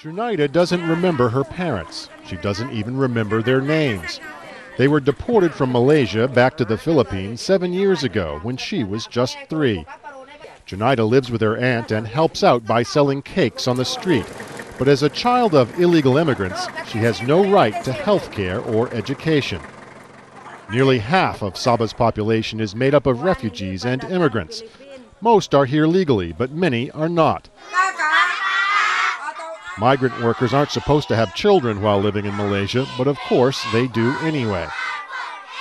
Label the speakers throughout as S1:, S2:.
S1: Junaida doesn't remember her parents. She doesn't even remember their names. They were deported from Malaysia back to the Philippines 7 years ago when she was just 3. Junaida lives with her aunt and helps out by selling cakes on the street. But as a child of illegal immigrants, she has no right to health care or education. Nearly half of Sabah's population is made up of refugees and immigrants. Most are here legally, but many are not. Migrant workers aren't supposed to have children while living in Malaysia, but of course they do anyway.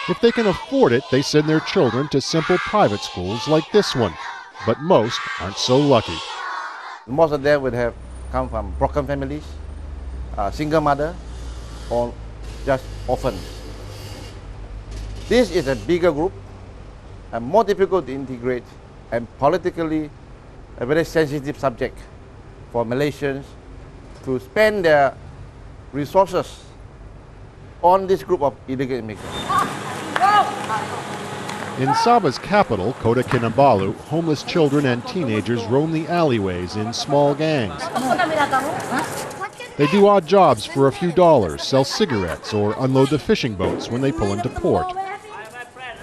S1: If they can afford it, they send their children to simple private schools like this one. But most aren't so lucky.
S2: Most of them would have come from broken families, single mother, or just orphans. This is a bigger group and more difficult to integrate, and politically a very sensitive subject for Malaysians to spend their resources on this group of illegal immigrants.
S1: In Sabah's capital, KOTA KINABALU, homeless children and teenagers roam the alleyways in small gangs. They do odd jobs for a few dollars, sell cigarettes, or unload the fishing boats when they pull into port.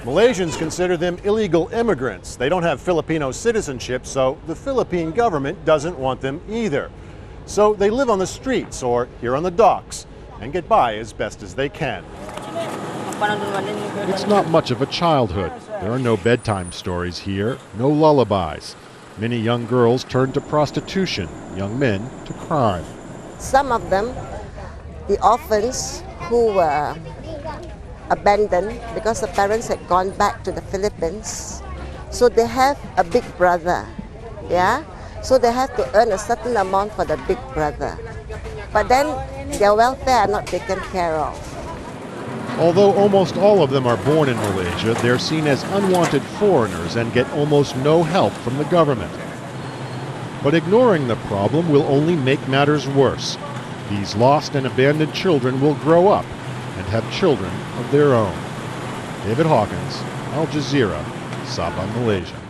S3: Malaysians consider them illegal immigrants. They don't have Filipino citizenship, so the Philippine government doesn't want them either. So they live on the streets or here on the docks and get by as best as they can.
S1: It's not much of a childhood. There are no bedtime stories here, no lullabies. Many young girls turn to prostitution, young men to crime.
S4: Some of them, the orphans who were abandoned because the parents had gone back to the Philippines, so they have a big brother, yeah? So they have to earn a certain amount for the big brother. But then their welfare are not taken care of.
S1: Although almost all of them are born in Malaysia, they're seen as unwanted foreigners and get almost no help from the government. But ignoring the problem will only make matters worse. These lost and abandoned children will grow up and have children of their own. David Hawkins, Al Jazeera, Sabah, Malaysia.